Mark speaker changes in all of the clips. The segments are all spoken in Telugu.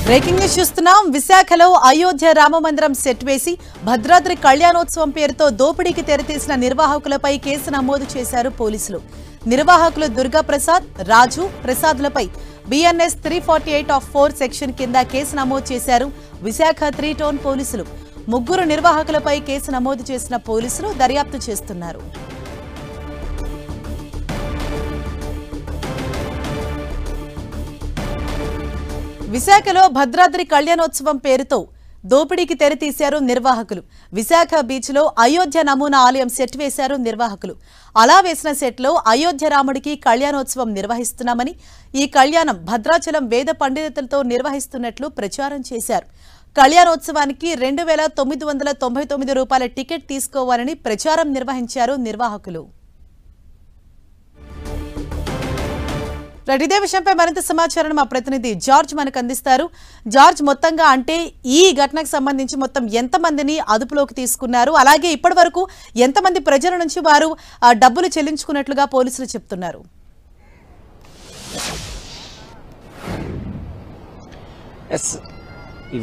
Speaker 1: బ్రేకింగ్ న్యూస్ చూస్తున్నాం. విశాఖలో అయోధ్య రామమందిరం సెట్ వేసి భద్రాద్రి కళ్యాణోత్సవం పేరుతో దోపిడీకి తెరతీసిన నిర్వాహకులపై కేసు నమోదు చేశారు పోలీసులు. నిర్వాహకులు దుర్గా ప్రసాద్, రాజు ప్రసాద్లపై బిఎన్ఎస్ 348/4 సెక్షన్ కింద కేసు నమోదు చేశారు విశాఖ 3 టౌన్ పోలీసులు. ముగ్గురు నిర్వాహకులపై కేసు నమోదు చేసిన పోలీసులు దర్యాప్తు చేస్తున్నారు. విశాఖలో భద్రాద్రి కళ్యాణోత్సవం పేరుతో దోపిడీకి తెరతీశారు నిర్వాహకులు. విశాఖ బీచ్లో అయోధ్య నమూనా ఆలయం సెట్ వేశారు నిర్వాహకులు. అలా వేసిన సెట్లో అయోధ్య రాముడికి కళ్యాణోత్సవం నిర్వహిస్తున్నామని, ఈ కళ్యాణం భద్రాచలం వేద పండితులతో నిర్వహిస్తున్నట్లు ప్రచారం చేశారు. కళ్యాణోత్సవానికి 2,999 రూపాయల టికెట్ తీసుకోవాలని ప్రచారం నిర్వహించారు నిర్వాహకులు. ఇదే విషయంపై మరింత సమాచారం మా ప్రతినిధి జార్జ్ మనకు అందిస్తారు. జార్జ్, మొత్తంగా అంటే ఈ ఘటనకు సంబంధించి మొత్తం ఎంతమందిని అదుపులోకి తీసుకున్నారు, అలాగే ఇప్పటి వరకు ఎంతమంది ప్రజల నుంచి వారు డబ్బులు చెల్లించుకున్నట్లుగా పోలీసులు చెప్తున్నారు?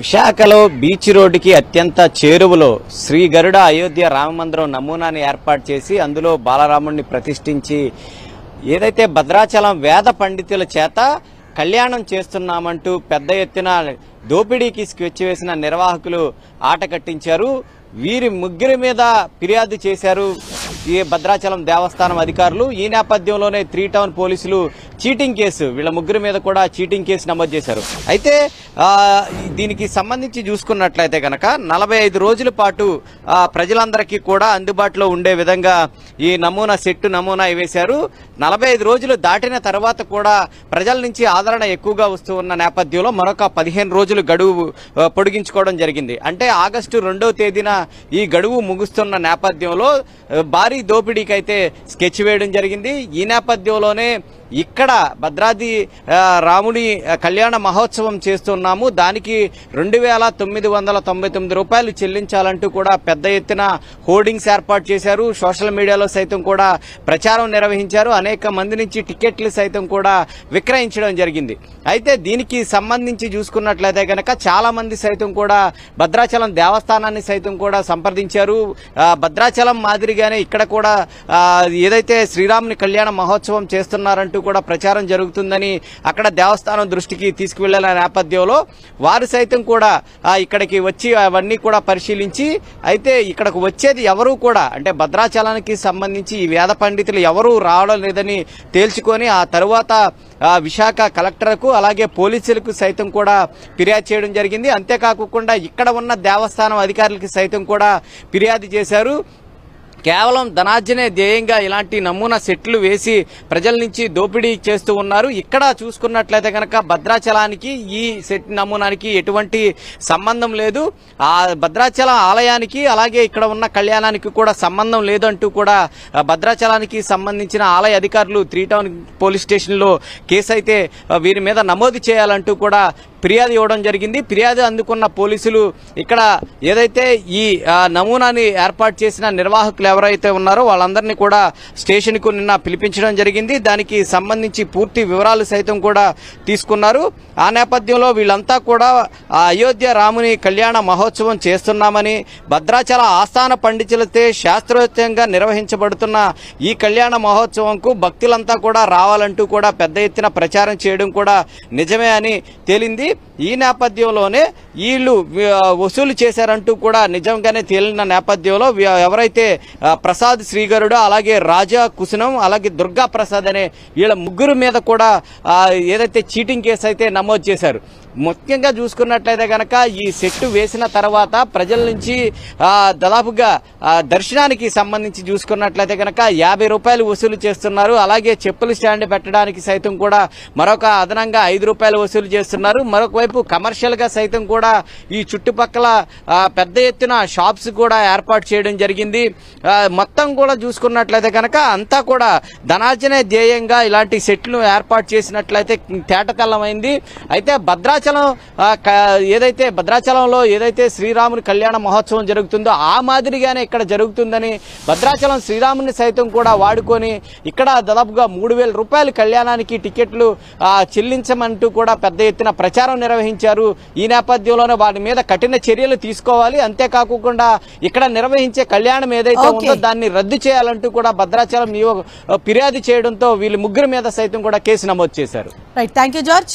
Speaker 2: విశాఖలో బీచ్ రోడ్డుకి అత్యంత చేరువలో శ్రీ గరుడ అయోధ్య రామమందిరం నమూనాని ఏర్పాటు చేసి అందులో బాలరాముడిని ప్రతిష్ఠించి ఏదైతే భద్రాచలం వేద పండితుల చేత కళ్యాణం చేస్తున్నామంటూ పెద్ద ఎత్తున దోపిడీకి స్కెచ్ వేసిన నిర్వాహకులు ఆట కట్టించారు. వీరి ముగ్గురి మీద ఫిర్యాదు చేశారు ఈ భద్రాచలం దేవస్థానం అధికారులు. ఈ నేపథ్యంలోనే 3 టౌన్ పోలీసులు చీటింగ్ కేసు, వీళ్ళ ముగ్గురి మీద కూడా చీటింగ్ కేసు నమోదు చేశారు. అయితే దీనికి సంబంధించి చూసుకున్నట్లయితే కనుక 45 రోజుల పాటు ప్రజలందరికీ కూడా అందుబాటులో ఉండే విధంగా ఈ సెట్టు నమూనా వేశారు. 45 రోజులు దాటిన తర్వాత కూడా ప్రజల నుంచి ఆదరణ ఎక్కువగా వస్తూ ఉన్న నేపథ్యంలో మరొక 15 రోజులు గడువు పొడిగించుకోవడం జరిగింది. అంటే ఆగస్టు 2వ తేదీన ఈ గడువు ముగుస్తున్న నేపథ్యంలో భారీ దోపిడీకి అయితే స్కెచ్ వేయడం జరిగింది. ఈ నేపథ్యంలోనే ఇక్కడ భద్రాద్రి రాముడి కళ్యాణ మహోత్సవం చేస్తున్నాము, దానికి 2,999 రూపాయలు చెల్లించాలంటూ కూడా పెద్ద ఎత్తున హోర్డింగ్స్ ఏర్పాటు చేశారు. సోషల్ మీడియాలో సైతం కూడా ప్రచారం నిర్వహించారు. అనేక మంది నుంచి టికెట్లు సైతం కూడా విక్రయించడం జరిగింది. అయితే దీనికి సంబంధించి చూసుకున్నట్లయితే కనుక చాలా మంది సైతం కూడా భద్రాచలం దేవస్థానాన్ని సైతం కూడా సంప్రదించారు. భద్రాచలం మాదిరిగానే ఇక్కడ కూడా ఏదైతే శ్రీరాముని కళ్యాణ మహోత్సవం చేస్తున్నారంటూ కూడా ప్రచారం జరుగుతుందని అక్కడ దేవస్థానం దృష్టికి తీసుకువెళ్లిన నేపథ్యంలో వారు సైతం కూడా ఇక్కడికి వచ్చి అవన్నీ కూడా పరిశీలించి, అయితే ఇక్కడకు వచ్చేది ఎవరూ కూడా అంటే భద్రాచలానికి సంబంధించి ఈ వేద పండితులు ఎవరూ రావడం లేదని తేల్చుకొని ఆ తరువాత విశాఖ కలెక్టర్కు అలాగే పోలీసులకు సైతం కూడా ఫిర్యాదు చేయడం జరిగింది. అంతేకాకుండా ఇక్కడ ఉన్న దేవస్థానం అధికారులకి సైతం కూడా ఫిర్యాదు చేశారు. కేవలం ధనార్జనే ధ్యేయంగా ఇలాంటి నమూనా సెట్లు వేసి ప్రజల నుంచి దోపిడీ చేస్తూ ఉన్నారు. ఇక్కడ చూసుకున్నట్లయితే కనుక భద్రాచలానికి ఈ సెట్ నమూనానికి ఎటువంటి సంబంధం లేదు. ఆ భద్రాచలం ఆలయానికి అలాగే ఇక్కడ ఉన్న కళ్యాణానికి కూడా సంబంధం లేదంటూ కూడా భద్రాచలానికి సంబంధించిన ఆలయ అధికారులు 3 టౌన్ పోలీస్ స్టేషన్లో కేసు అయితే వీరి మీద నమోదు చేయాలంటూ కూడా ఫిర్యాదు ఇవ్వడం జరిగింది. ఫిర్యాదు అందుకున్న పోలీసులు ఇక్కడ ఏదైతే ఈ నమూనాని ఏర్పాటు చేసిన నిర్వాహకులు ఎవరైతే ఉన్నారో వాళ్ళందరినీ కూడా స్టేషన్కు నిన్న పిలిపించడం జరిగింది. దానికి సంబంధించి పూర్తి వివరాలు సైతం కూడా తీసుకున్నారు. ఆ నేపథ్యంలో వీళ్ళంతా కూడా అయోధ్య రాముని కళ్యాణ మహోత్సవం చేస్తున్నామని, భద్రాచల ఆస్థాన పండితులతో శాస్త్రోక్తంగా నిర్వహించబడుతున్న ఈ కళ్యాణ మహోత్సవంకు భక్తులంతా కూడా రావాలంటూ కూడా పెద్ద ఎత్తున ప్రచారం చేయడం కూడా నిజమే అని తేలింది. ఈ నేపథ్యంలోనే వీళ్ళు వసూలు చేశారంటూ కూడా నిజంగానే తేలిన నేపథ్యంలో ఎవరైతే ప్రసాద్ శ్రీగరుడు అలాగే రాజా కుసునం అలాగే దుర్గా ప్రసాద్ అనే వీళ్ళ ముగ్గురు మీద కూడా ఏదైతే చీటింగ్ కేసు అయితే నమోదు చేశారు. ముఖ్యంగా చూసుకున్నట్లయితే కనుక ఈ సెట్టు వేసిన తర్వాత ప్రజల నుంచి దాదాపుగా దర్శనానికి సంబంధించి చూసుకున్నట్లయితే కనుక 50 రూపాయలు వసూలు చేస్తున్నారు. అలాగే చెప్పులు స్టాండ్ పెట్టడానికి సైతం కూడా మరొక అదనంగా 5 రూపాయలు వసూలు చేస్తున్నారు. మరొక వైపు కమర్షియల్ గా సైతం కూడా ఈ చుట్టుపక్కల పెద్ద ఎత్తున షాప్స్ కూడా ఏర్పాటు చేయడం జరిగింది. మొత్తం కూడా చూసుకున్నట్లయితే కనుక అంతా కూడా ధనార్జనే ధ్యేయంగా ఇలాంటి సెట్లు ఏర్పాటు చేసినట్లయితే తేటతెల్లమైంది. అయితే భద్రాచలంలో ఏదైతే శ్రీరాముని కళ్యాణ మహోత్సవం జరుగుతుందో ఆ మాదిరిగానే ఇక్కడ జరుగుతుందని భద్రాచలం శ్రీరాముని సైతం కూడా వాడుకొని ఇక్కడ దాదాపుగా 3,000 రూపాయలు కళ్యాణానికి టికెట్లు చెల్లించమంటూ కూడా పెద్ద ఎత్తున ప్రచారం ప్రచారం నిర్వహించారు. ఈ నేపథ్యంలోనే వాటి మీద కఠిన చర్యలు తీసుకోవాలి, అంతేకాకుండా ఇక్కడ నిర్వహించే కళ్యాణం ఏదైతే ఉందో దాన్ని రద్దు చేయాలంటూ కూడా భద్రాచలం ఫిర్యాదు చేయడంతో వీళ్ళు ముగ్గురు మీద సైతం కూడా కేసు నమోదు చేశారు.
Speaker 1: Right, thank you George.